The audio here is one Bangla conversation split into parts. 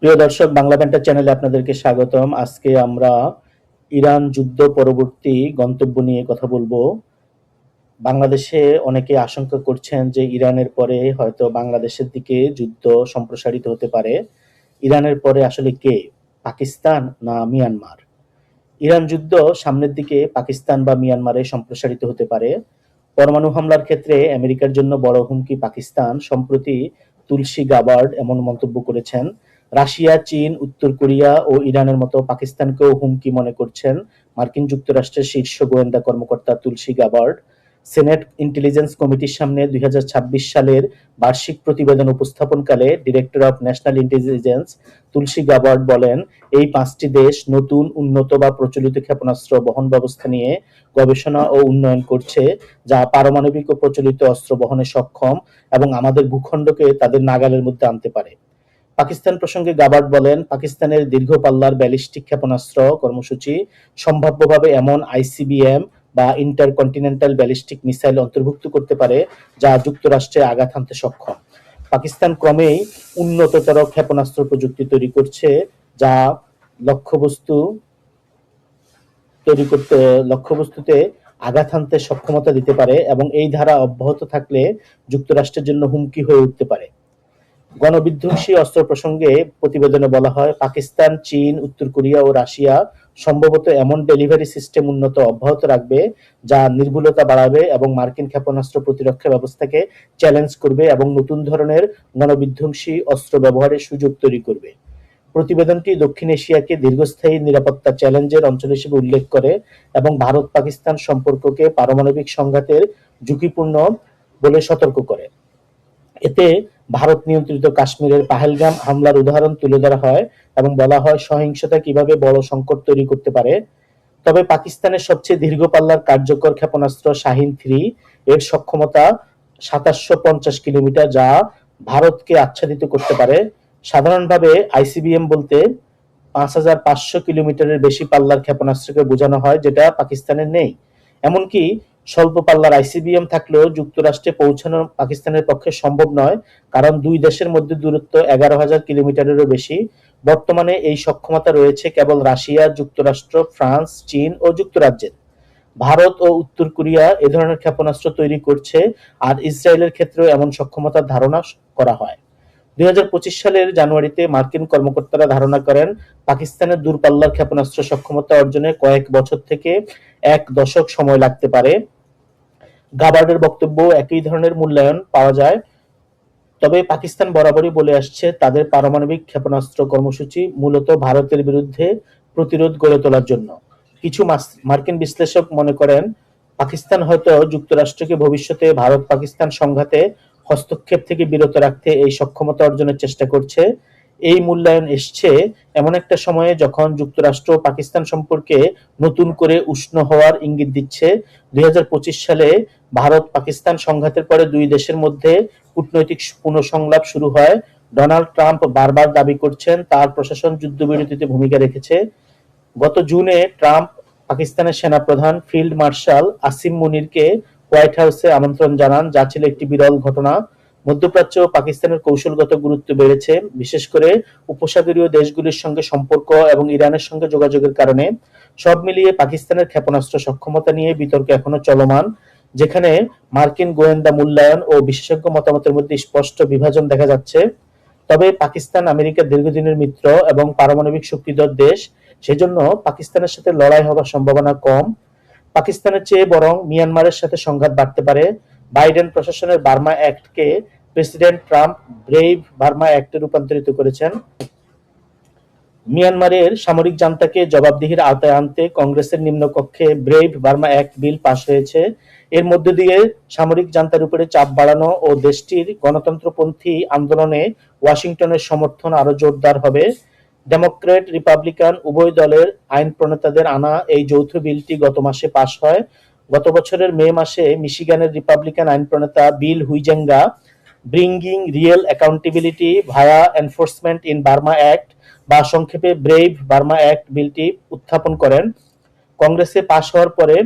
প্রিয় দর্শক, বাংলা ব্যান্টার চ্যানেলে আপনাদেরকে স্বাগতম। আজকে আমরা ইরান যুদ্ধ পরবর্তী গন্তব্য নিয়ে কথা বলবো। বাংলাদেশে অনেকে আশঙ্কা করছেন যে ইরানের পরে হয়তো বাংলাদেশের দিকে যুদ্ধ সম্প্রসারিত হতে পারে। ইরানের পরে আসলে কে, পাকিস্তান না মিয়ানমার? ইরান যুদ্ধ সামনের দিকে পাকিস্তান বা মিয়ানমারে সম্প্রসারিত হতে পারে। পরমাণু হামলার ক্ষেত্রে আমেরিকার জন্য বড় হুমকি পাকিস্তান। সম্প্রতি তুলসী গাবার্ড এমন মন্তব্য করেছেন। রাশিয়া, চীন, উত্তর কোরিয়া ও ইরানের মতো পাকিস্তানকেও হুমকি মনে করছেন মার্কিন যুক্তরাষ্ট্রের শীর্ষ গোয়েন্দা কর্মকর্তা তুলসী গাবার্ড। সেনেট ইন্টেলিজেন্স কমিটির সামনে ২০২৬ সালের বার্ষিক প্রতিবেদন উপস্থাপনকালে director of national intelligence Tulsi Gabbard বলেন, এই পাঁচটি দেশ নতুন, উন্নত বা প্রচলিত ক্ষেপণাস্ত্র বহন ব্যবস্থা নিয়ে গবেষণা ও উন্নয়ন করছে, যা পারমাণবিক ও প্রচলিত অস্ত্র বহনে সক্ষম এবং আমাদের ভূখণ্ডকে তাদের নাগালের মধ্যে আনতে পারে। পাকিস্তান প্রসঙ্গে গাবার্ড বলেন, পাকিস্তানের দীর্ঘ পাল্লার ব্যালিস্টিক ক্ষেপণাস্ত্র কর্মসূচি সম্ভাব্যভাবে এমন আইসিবিএম বা ইন্টারকন্টিনেন্টাল ব্যালিস্টিক মিসাইল অন্তর্ভুক্ত করতে পারে যা যুক্তরাষ্ট্রে আঘাত হানতে সক্ষম। পাকিস্তান ক্রমেই উন্নততর ক্ষেপণাস্ত্র প্রযুক্তি তৈরি করছে, যা লক্ষ্যবস্তু তৈরি করতে লক্ষ্যবস্তুতে আঘাত হানতে সক্ষমতা দিতে পারে এবং এই ধারা অব্যাহত থাকলে যুক্তরাষ্ট্রের জন্য হুমকি হয়ে উঠতে পারে। গণবিধ্বংসী অস্ত্র প্রসঙ্গে প্রতিবেদনে বলা হয়, পাকিস্তান, চীন, উত্তর কোরিয়া ও রাশিয়া সম্ভবত এমন ডেলিভারি সিস্টেম উন্নত অব্যাহত রাখবে যা নির্ভুলতা বাড়াবে এবং মার্কিন ক্ষেপণাস্ত্র প্রতিরক্ষা ব্যবস্থাকে চ্যালেঞ্জ করবে এবং নতুন ধরনের গণবিধ্বংসী অস্ত্র ব্যবহারের সুযোগ তৈরি করবে। প্রতিবেদনটি দক্ষিণ এশিয়াকে দীর্ঘস্থায়ী নিরাপত্তা চ্যালেঞ্জের অঞ্চল হিসেবে উল্লেখ করে এবং ভারত-পাকিস্তান সম্পর্ককে পারমাণবিক সংঘাতের ঝুঁকিপূর্ণ বলে সতর্ক করে। এতে ভারত নিয়ন্ত্রিত কাশ্মীরের পাহেলগাম হামলার উদাহরণ তুলে ধরা হয় এবং বলা হয় সহিংসতা কিভাবে বড় সংকট তৈরি করতে পারে। তবে পাকিস্তানের সবচেয়ে দীর্ঘ পাল্লার কার্যকর ক্ষেপণাস্ত্র শাহিন-3 এর সক্ষমতা ২৭৫০ কিলোমিটার, যা ভারতকে আচ্ছাদিত করতে পারে। সাধারণভাবে আইসিবিএম বলতে ৫৫০০ কিলোমিটারের বেশি পাল্লার ক্ষেপণাস্ত্রকে বোঝানো হয়, যেটা পাকিস্তানের নেই। এমনকি স্বল্প পাল্লার আইসিবিএম থাকলেও যুক্তরাষ্ট্রে পৌঁছানো পাকিস্তানের পক্ষে সম্ভব নয়, কারণ দুই দেশের মধ্যে দূরত্ব ১১,০০০ কিলোমিটারেরও বেশি। বর্তমানে এই সক্ষমতা রয়েছে কেবল রাশিয়া, যুক্তরাষ্ট্র, ফ্রান্স, চীন ও যুক্তরাজ্যের। ভারত ও উত্তর কোরিয়া এ ধরনের ক্ষেপণাস্ত্র তৈরি করছে, আর ইসরায়েলের ক্ষেত্রেও এমন সক্ষমতার ধারণা করা হয়। ২০২৫ সালের জানুয়ারিতে মার্কিন কর্মকর্তারা ধারণা করেন, পাকিস্তানের দূরপাল্লার ক্ষেপণাস্ত্র সক্ষমতা অর্জনে কয়েক বছর থেকে এক দশক সময় লাগতে পারে। গাবার্ডের বক্তব্য, একই ধরনের মূল্যায়ন পাওয়া যায়। তবে পাকিস্তান বরাবরই বলে আসছে, তাদের পারমাণবিক ক্ষেপণাস্ত্র কর্মসূচি মূলত ভারতের বিরুদ্ধে প্রতিরোধ গড়ে তোলার জন্য। কিছু মার্কিন বিশ্লেষক মনে করেন, পাকিস্তান হয়তো যুক্তরাষ্ট্রকে ভবিষ্যতে ভারত-পাকিস্তান সংঘাতে হস্তক্ষেপ থেকে বিরত রাখতে এই সক্ষমতা অর্জনের চেষ্টা করছে। এই মূল্যায়ন এসছে এমন একটা সময়ে যখন যুক্তরাষ্ট্র পাকিস্তান সম্পর্কে নতুন করে উষ্ণ হওয়ার ইঙ্গিত দিচ্ছে। ২০২৫ সালে ভারত-পাকিস্তান সংঘাতের পরে দুই দেশের মধ্যে কূটনৈতিক পুনঃসংলাপ শুরু হয়। ডোনাল্ড ট্রাম্প বারবার দাবি করছেন তার প্রশাসন যুদ্ধবিরতিতে ভূমিকা রেখেছে। গত জুনে ট্রাম্প পাকিস্তানের সেনাপ্রধান ফিল্ড মার্শাল আসিম মুনিরকে হোয়াইট হাউসে আমন্ত্রণ জানান, যা ছিল একটি বিরল ঘটনা। মধ্যপ্রাচ্য ও পাকিস্তানের কৌশলগত গুরুত্ব বেড়েছে, বিশেষ করে উপসাগরীয় দেশগুলির সঙ্গে সম্পর্ক এবং ইরানের সঙ্গে যোগাযোগের কারণে। সব মিলিয়ে পাকিস্তানের ক্ষেপণাস্ত্র সক্ষমতা নিয়ে বিতর্ক এখনো চলমান, যেখানে মার্কিন গোয়েন্দা মূল্যায়ন ও বিশেষজ্ঞ মতামতের মধ্যে স্পষ্ট বিভাজন দেখা যাচ্ছে। তবে পাকিস্তান আমেরিকার দীর্ঘদিনের মিত্র এবং পারমাণবিক শক্তিধর দেশ, সেজন্য পাকিস্তানের সাথে লড়াই হওয়ার সম্ভাবনা কম। পাকিস্তানের চেয়ে বরং মিয়ানমারের সাথে সংঘাত বাড়তে পারে। বাইডেন প্রশাসনের বার্মা অ্যাক্টকে প্রেসিডেন্ট ট্রাম্প ব্রেভ বার্মা অ্যাক্টে রূপান্তরিত করেছেন। মিয়ানমারের সামরিক জান্তাকে জবাবদিহির আওতায় আনতে কংগ্রেসের নিম্নকক্ষে brave Burma act bill pass হয়েছে। এর মধ্য দিয়ে সামরিক জান্তার উপরে চাপ বাড়ানো ও দেশটির গণতন্ত্রপন্থী আন্দোলনে ওয়াশিংটনের সমর্থন আরো জোরদার হবে। ডেমোক্রেট, রিপাবলিকান উভয় দলের আইন প্রণেতাদের আনা এই যৌথ বিলটি গত মাসে পাশ হয়। গত বছরের মে মাসে মিশিগানের রিপাবলিকান আইন প্রণেতা Bill Huizenga bringing real accountability via enforcement in Burma act বা সংক্ষেপে ব্রেভ বার্মা অ্যাক্ট বিলটি উত্থাপন করেন। কংগ্রেসে পাশ হওয়ার পরে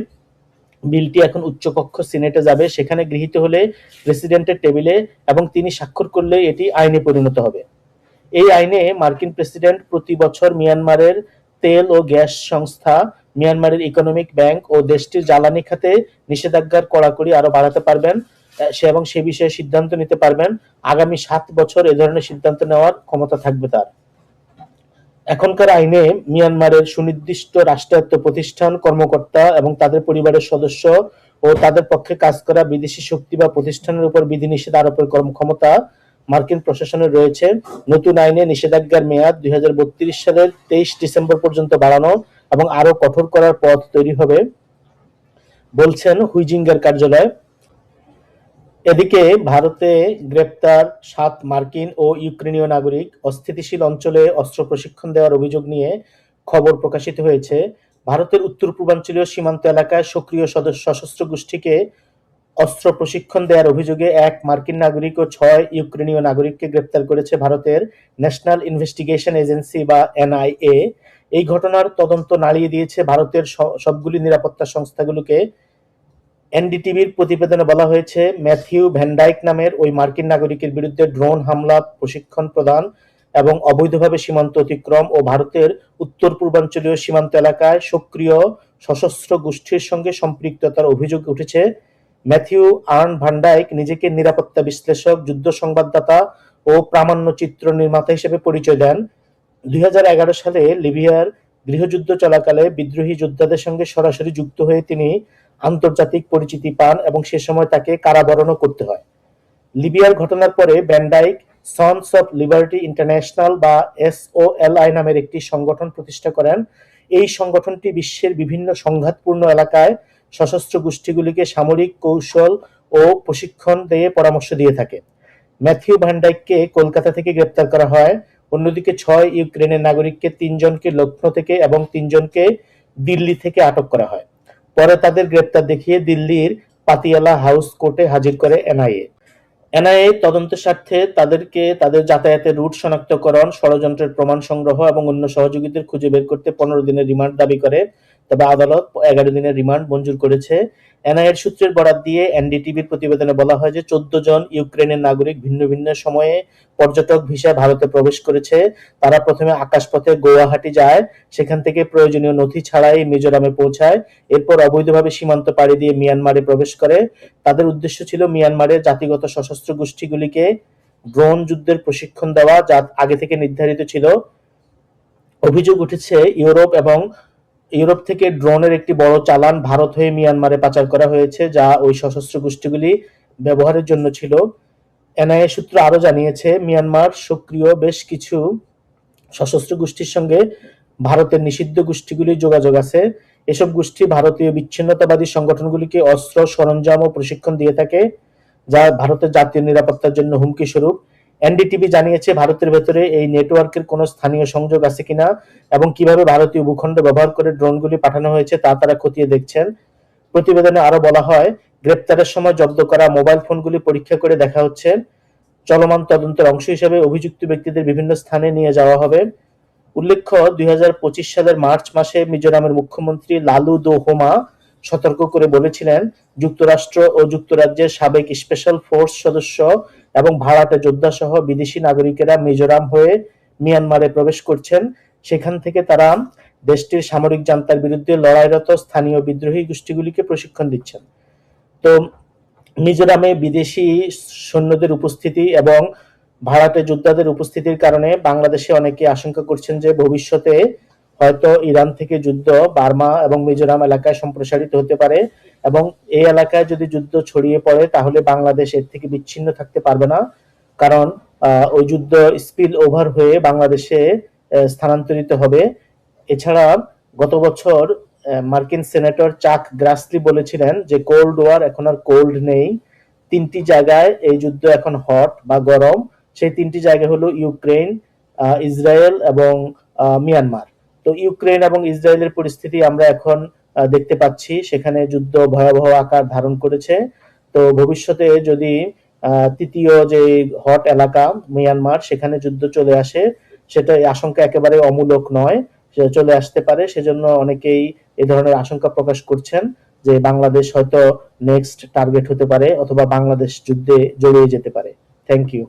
বিলটি এখন উচ্চকক্ষ সিনেটে যাবে, সেখানে গৃহীত হলে প্রেসিডেন্টের টেবিলে এবং তিনি স্বাক্ষর করলে এটি আইনে পরিণত হবে। এই আইনে মার্কিন প্রেসিডেন্ট প্রতি বছর মিয়ানমারের তেল ও গ্যাস সংস্থা, মিয়ানমারের ইকোনমিক ব্যাংক ও দেশটির জ্বালানি খাতে নিষেধাজ্ঞার কড়াকড়ি আরো বাড়াতে পারবেন এবং সে বিষয়ে সিদ্ধান্ত নিতে পারবেন। আগামী 7 বছর এ ধরনের সিদ্ধান্ত নেওয়ার ক্ষমতা থাকবে তার। এখনকার আইনে মিয়ানমারের সুনির্দিষ্ট রাষ্ট্রায়ত্ত প্রতিষ্ঠান, কর্মকর্তা এবং তাদের পরিবারের সদস্য ও তাদের পক্ষে কাজ করা বিদেশি শক্তি বা প্রতিষ্ঠানের উপর বিধিনিষেধ আরোপের ক্ষমতা মার্কিন প্রশাসনের রয়েছে। নতুন আইনে নিষেধাজ্ঞার মেয়াদ 2032 সালের 23 ডিসেম্বর পর্যন্ত বাড়ানো এবং আরো কঠোর করার পথ তৈরি হবে বলছেন হুইজিঙ্গার কার্যালয়। এদিকে ভারতে গ্রেপ্তার 7 মার্কিন ও ইউক্রেনীয় নাগরিক অস্থিতিশীল অঞ্চলে অস্ত্র প্রশিক্ষণ দেওয়ার অভিযোগ নিয়ে খবর প্রকাশিত হয়েছে। ভারতের উত্তর পূর্বাঞ্চলীয় সীমান্ত এলাকায় সক্রিয় সশস্ত্র গোষ্ঠীকে অস্ত্র প্রশিক্ষণ দেওয়ার অভিযোগে 1 মার্কিন নাগরিক ও 6 ইউক্রেনীয় নাগরিককে গ্রেপ্তার করেছে ভারতের ন্যাশনাল ইনভেস্টিগেশন এজেন্সি বা এনআইএ। এই ঘটনার তদন্ত নাড়িয়ে দিয়েছে ভারতের সবগুলি নিরাপত্তা সংস্থাগুলোকে। এনডিটিভির প্রতিবেদনে বলা হয়েছে, ম্যাথিউ ভ্যানডাইক নামের ওই মার্কিন নাগরিকের বিরুদ্ধে ড্রোন হামলা, প্রশিক্ষণ প্রদান এবং অবৈধভাবে সীমান্ত অতিক্রম ও ভারতের উত্তর পূর্বাঞ্চলীয় সীমান্ত এলাকায় সক্রিয় সশস্ত্র গোষ্ঠীর সঙ্গে সম্পৃক্ততার অভিযোগ উঠেছে। ম্যাথিউ আর্ন ভ্যানডাইক নিজেকে নিরাপত্তা বিশ্লেষক, যুদ্ধ সংবাদদাতা ও প্রামাণ্যচিত্র নির্মাতা হিসেবে পরিচয় দেন। 2011 সালে লিবিয়ার গৃহযুদ্ধ চলাকালে বিদ্রোহী যোদ্ধাদের সঙ্গে সরাসরি যুক্ত হয়ে তিনি আন্তর্জাতিক পরিচিতি পান এবং সে সময় তাকে কারাবরণও করতে হয়। লিবিয়ার ঘটনার পরে VanDyke sons of liberty international বা SOLI নামের একটি সংগঠন প্রতিষ্ঠা করেন। এই সংগঠনটি বিশ্বের বিভিন্ন সংঘাতপূর্ণ এলাকায় সশস্ত্র গোষ্ঠীগুলিকে সামরিক কৌশল ও প্রশিক্ষণ দিয়ে পরামর্শ দিয়ে থাকে। ম্যাথিউ ভ্যানডাইককে কলকাতা থেকে গ্রেপ্তার করা হয়। অন্যদিকে 6 ইউক্রেনের নাগরিককে 3 জনকে লখনৌ থেকে এবং 3 জনকে দিল্লি থেকে আটক করা হয়। পরে তাদের গ্রেপ্তার দেখিয়ে দিল্লির পাতিয়ালা হাউস কোর্টে হাজির করে এনআইএ। এনআইএ তদন্তের স্বার্থে তাদেরকে তাদের যাতায়াতের রুট শনাক্তকরণ, ষড়যন্ত্রের প্রমাণ সংগ্রহ এবং অন্য সহযোগীদের খুঁজে বের করতে 15 দিনের রিমান্ড দাবি করে, তবে আদালত 11 দিনের রিমান্ড মঞ্জুর করেছে। এনআইএর সূত্রের বরাত দিয়ে এনডিটিভির প্রতিবেদনে বলা হয় যে 14 জন ইউক্রেনের নাগরিক ভিন্ন ভিন্ন সময়ে পর্যটক ভিসায় ভারতে প্রবেশ করেছে। তারা প্রথমে আকাশপথে গুয়াহাটি যায়, সেখান থেকে প্রয়োজনীয় নথি ছাড়াই মিজোরামে পৌঁছায়, এরপর অবৈধভাবে সীমান্ত পাড়ি দিয়ে মিয়ানমারে প্রবেশ করে। তাদের উদ্দেশ্য ছিল মিয়ানমারের জাতিগত সশস্ত্র গোষ্ঠীগুলিকে ড্রোন যুদ্ধের প্রশিক্ষণ দেওয়া, যা আগে থেকে নির্ধারিত ছিল। অভিযোগ উঠেছে ইউরোপ থেকে ড্রোনের একটি বড় চালান ভারত হয়ে মিয়ানমারে পাচার করা হয়েছে, যা ওই সশস্ত্র গোষ্ঠীগুলি ব্যবহারের জন্য ছিল। এনআইএ সূত্র আরো জানিয়েছে, মিয়ানমার সক্রিয় বেশ কিছু সশস্ত্র গোষ্ঠীর সঙ্গে ভারতের নিষিদ্ধ গোষ্ঠীগুলির যোগাযোগ আছে। এসব গোষ্ঠী ভারতীয় বিচ্ছিন্নতাবাদী সংগঠনগুলিকে অস্ত্র, সরঞ্জাম ও প্রশিক্ষণ দিয়ে থাকে, যা ভারতের জাতীয় নিরাপত্তার জন্য হুমকি স্বরূপ। এনডিটিভি জানিয়েছে, ভারতের ভেতরে এই নেটওয়ার্কের কোনো স্থানীয় সংযোগ আছে কিনা এবং কিভাবে ভারতীয় ভূখণ্ড ব্যবহার করে ড্রোনগুলি পাঠানো হয়েছে তা তারা খতিয়ে দেখছেন। প্রতিবেদনে আরো বলা হয়, গ্রেপ্তারের সময় জব্দ করা মোবাইল ফোনগুলি পরীক্ষা করে দেখা হচ্ছে। চলমান তদন্তের অংশ হিসেবে অভিযুক্ত ব্যক্তিদের বিভিন্ন স্থানে নিয়ে যাওয়া হবে। উল্লেখ্য, 2025 সালের মার্চ মাসে মিজোরামের মুখ্যমন্ত্রী লালু দোহোমা সতর্ক করে বলেছিলেন, যুক্তরাষ্ট্র ও যুক্তরাজ্যের সাবেক স্পেশাল ফোর্স সদস্য এবং ভাড়াটে যোদ্ধা সহ বিদেশি নাগরিকেরা মিজোরাম হয়ে মিয়ানমারে প্রবেশ করছেন। সেখান থেকে তারা দেশটির সামরিক জান্তার বিরুদ্ধে লড়াইরত স্থানীয় বিদ্রোহী গোষ্ঠীগুলিকে প্রশিক্ষণ দিচ্ছেন। তো মিজোরামে বিদেশি সৈন্যদের উপস্থিতি এবং ভাড়াটে যোদ্ধাদের উপস্থিতির কারণে বাংলাদেশে অনেকে আশঙ্কা করছেন যে ভবিষ্যতে হয়তো ইরান থেকে যুদ্ধ বার্মা এবং মিজোরাম এলাকায় সম্প্রসারিত হতে পারে এবং এই এলাকায় যদি যুদ্ধ ছড়িয়ে পড়ে তাহলে বাংলাদেশ এর থেকে বিচ্ছিন্ন থাকতে পারবে না, কারণ ওই যুদ্ধ স্পিল ওভার হয়ে বাংলাদেশে স্থানান্তরিত হবে। এছাড়া গত বছর মার্কিন সেনেটর চাক গ্রাসলি বলেছিলেন যে কোল্ড ওয়ার এখন আর কোল্ড নেই, 3টি জায়গায় এই যুদ্ধ এখন হট বা গরম। সেই 3টি জায়গা হলো ইউক্রেন, ইসরায়েল এবং মিয়ানমার। তো ইউক্রেন এবং ইসরায়েলের পরিস্থিতি আমরা এখন দেখতে পাচ্ছি, সেখানে যুদ্ধ ভয়াবহ আকার ধারণ করেছে। তো ভবিষ্যতে যদি তৃতীয় যে হট এলাকা মিয়ানমার, সেখানে যুদ্ধ চলে আসে, সেটা আশঙ্কা একেবারে অমূলক নয়, চলে আসতে পারে। সেজন্য অনেকেই এই ধরনের আশঙ্কা প্রকাশ করছেন যে বাংলাদেশ হয়তো নেক্সট টার্গেট হতে পারে অথবা বাংলাদেশ যুদ্ধে জড়িয়ে যেতে পারে। Thank you.